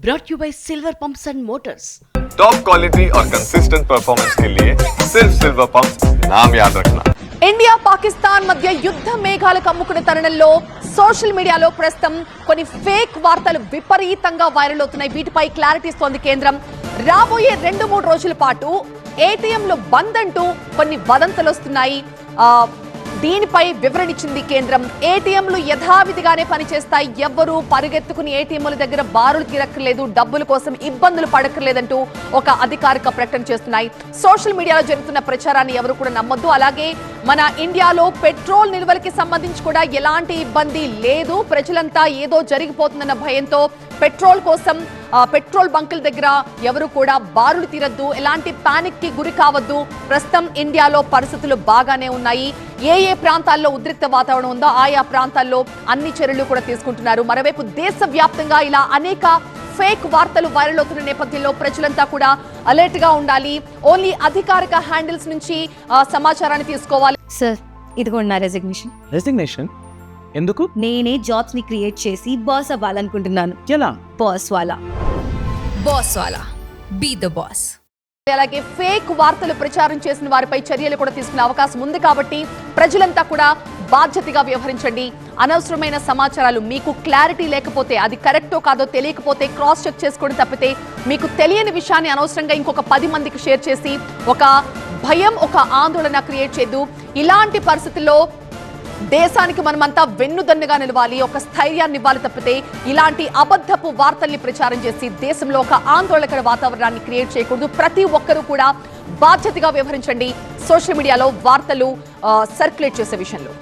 brought you by Silver Pumps and Motors. Top quality और consistent performance के लिए सिर्फ सिल्वर पंप्स नाम याद रखना. ఇండియా పాకిస్తాన్ మధ్య యుద్ధ మేఘాలు కమ్ముకున్న తరుణంలో సోషల్ మీడియాలో ప్రస్తుతం కొన్ని ఫేక్ వార్తలు విపరీతంగా వైరల్ అవుతున్నాయి. వీటిపై క్లారిటీ ఇస్తోంది కేంద్రం. రాబోయే 2-3 రోజుల పాటు ఏటీఎంలు బంద్ అంటూ కొన్ని వదంతులు వస్తున్నాయి. దీనిపై వివరణ ఇచ్చింది కేంద్రం. ఏటీఎంలు యథావిధిగానే పనిచేస్తాయి, ఎవ్వరూ పరిగెత్తుకుని ఏటీఎంల దగ్గర బారులు తీరక్కర్లేదు, డబ్బుల కోసం ఇబ్బందులు పడక్కర్లేదంటూ ఒక అధికారిక ప్రకటన చేస్తున్నాయి. సోషల్ మీడియాలో జరుగుతున్న ప్రచారాన్ని ఎవరు కూడా నమ్మొద్దు. అలాగే మన ఇండియాలో పెట్రోల్ నిల్వలకి సంబంధించి కూడా ఎలాంటి ఇబ్బంది లేదు. ప్రజలంతా ఏదో జరిగిపోతుందన్న భయంతో పెట్రోల్ కోసం పెట్రోల్ బంకుల దగ్గర ఎవరు కూడా బారులు తీరద్దు, ఎలాంటి పానిక్ కి గురి కావద్దు. ప్రస్తుతం ఇండియాలో పరిస్థితులు బాగానే ఉన్నాయి. ఏ ప్రాంతాల్లో ఉద్రిక్త వాతావరణం ఉందో ఆయా ప్రాంతాల్లో అన్ని చర్యలు కూడా తీసుకుంటున్నారు. మరోవైపు దేశవ్యాప్తంగా ఇలా అనేక ఫేక్ వార్తలు వైరల్ అవుతున్న నేపథ్యంలో ప్రజలంతా కూడా అలర్ట్ గా ఉండాలి. ఓన్లీ అధికారిక హ్యాండిల్స్ నుంచి సమాచారాన్ని తీసుకోవాలి. సార్, ఇదిగోండి నా రెసిగ్నేషన్. ఎందుకు? నేనే జాబ్స్ ని క్రియేట్ చేసి బాస్ అవ్వాలనుకుంటున్నాను. ఎలా? బాస్ వాలా బీ ద బాస్. అలాగే ఫేక్ వార్తలు ప్రచారం చేసిన వారిపై చర్యలు కూడా తీసుకునే అవకాశం ఉంది కాబట్టి ప్రజలంతా కూడా బాధ్యతగా వ్యవహరించండి. అనవసరమైన సమాచారాలు మీకు క్లారిటీ లేకపోతే, అది కరెక్టో కాదో తెలియకపోతే క్రాస్ చెక్ చేసుకోవడం తప్పితే మీకు తెలియని విషయాన్ని అనవసరంగా ఇంకొక 10 మందికి షేర్ చేసి ఒక భయం, ఒక ఆందోళన క్రియేట్ చేయదు. ఇలాంటి పరిస్థితుల్లో దేశానికి మనమంతా వెన్నుదన్నుగా నిలవాలి, ఒక స్థైర్యాన్ని ఇవ్వాలి తప్పితే ఇలాంటి అబద్ధపు వార్తల్ని ప్రచారం చేసి దేశంలో ఒక ఆందోళనకర వాతావరణాన్ని క్రియేట్ చేయకూడదు. ప్రతి ఒక్కరూ కూడా బాధ్యతగా వ్యవహరించండి సోషల్ మీడియాలో వార్తలు సర్క్యులేట్ చేసే విషయంలో.